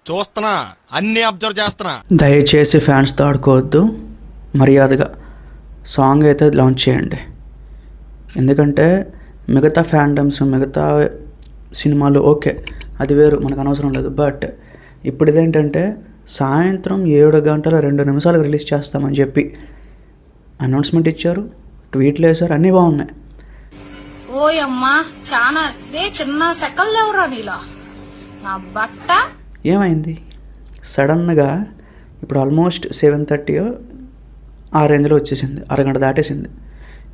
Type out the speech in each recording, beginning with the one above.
చూస్తున్నా, అన్ని అబ్జర్వ్ చేస్తున్నా. దయచేసి ఫ్యాన్స్తో ఆడుకోవద్దు, మర్యాదగా సాంగ్ అయితే లాంచ్ చేయండి. ఎందుకంటే మిగతా ఫ్యాండమ్స్, మిగతా సినిమాలు ఓకే, అది వేరు, మనకు అనవసరం లేదు. బట్ ఇప్పుడు ఇదేంటంటే సాయంత్రం 7 గంటల 2 నిమిషాలకు రిలీజ్ చేస్తామని చెప్పి అనౌన్స్మెంట్ ఇచ్చారు, ట్వీట్లు వేశారు, అన్నీ బాగున్నాయి. ఓయమ్మా చాలా చిన్న సెకల్ లేవురా నీలో నా బట్ట. ఏమైంది సడన్గా? ఇప్పుడు ఆల్మోస్ట్ 7:30 ఆ రేంజ్లో వచ్చేసింది, అరగంట దాటేసింది,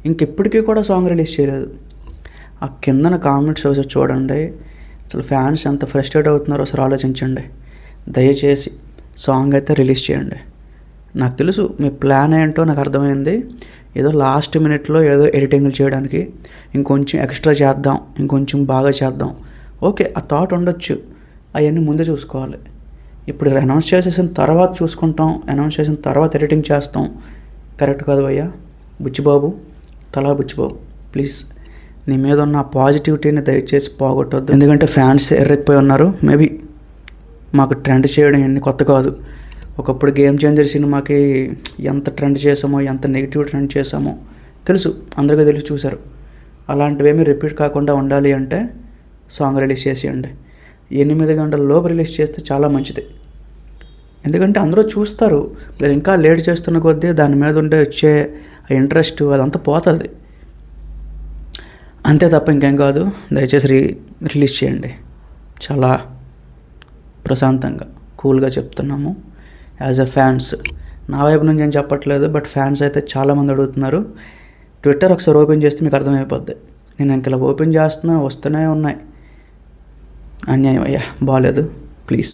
ఇంకెప్పటికీ కూడా సాంగ్ రిలీజ్ చేయలేదు. ఆ కిందన కామెంట్స్ ఒకసారి చూడండి, అసలు ఫ్యాన్స్ ఎంత ఫ్రస్ట్రేట్ అవుతున్నారో ఒకసారి ఆలోచించండి. దయచేసి సాంగ్ అయితే రిలీజ్ చేయండి. నాకు తెలుసు మీ ప్లాన్ ఏంటో నాకు అర్థమైంది. ఏదో లాస్ట్ మినిట్లో ఏదో ఎడిటింగ్లు చేయడానికి ఇంకొంచెం ఎక్స్ట్రా చేద్దాం, ఇంకొంచెం బాగా చేద్దాం, ఓకే, ఆ థాట్ ఉండొచ్చు. అవన్నీ ముందే చూసుకోవాలి. ఇప్పుడు అనౌన్స్ చేసేసిన తర్వాత చూసుకుంటాం, అనౌన్స్ చేసిన తర్వాత ఎడిటింగ్ చేస్తాం, కరెక్ట్ కాదు భయ్యా. బుచ్చిబాబు, బుచ్చిబాబు ప్లీజ్, నీ మీద ఉన్న పాజిటివిటీని దయచేసి పోగొట్టొద్దు. ఎందుకంటే ఫ్యాన్స్ ఎర్రెక్కిపోయి ఉన్నారు. మేబీ మాకు ట్రెండ్ చేయడం ఎన్ని కొత్త కాదు. ఒకప్పుడు గేమ్ చేంజర్ సినిమాకి ఎంత ట్రెండ్ చేసామో, ఎంత నెగిటివ్ ట్రెండ్ చేసామో తెలుసు, అందరికీ తెలిసి చూశారు. అలాంటివేమీ రిపీట్ కాకుండా ఉండాలి అంటే సాంగ్ రిలీజ్ చేసేయండి. 8 గంటల లోపు రిలీజ్ చేస్తే చాలా మంచిది. ఎందుకంటే అందరూ చూస్తారు. మీరు ఇంకా లేట్ చేస్తున్న కొద్దీ దాని మీద ఉండే వచ్చే ఇంట్రెస్ట్ అదంతా పోతుంది. అంతే తప్ప ఇంకేం కాదు. దయచేసి రిలీజ్ చేయండి. చాలా ప్రశాంతంగా, కూల్గా చెప్తున్నాము. యాజ్ ఎ ఫ్యాన్స్, నా వైపు నుంచి ఏం చెప్పట్లేదు, బట్ ఫ్యాన్స్ అయితే చాలామంది అడుగుతున్నారు. ట్విట్టర్ ఒకసారి ఓపెన్ చేస్తే మీకు అర్థమైపోద్ది. నేను ఇంక ఇలా ఓపెన్ చేస్తున్నా, వస్తూనే ఉన్నాయి. అన్యాయం అయ్యా, బాగాలేదు, ప్లీజ్.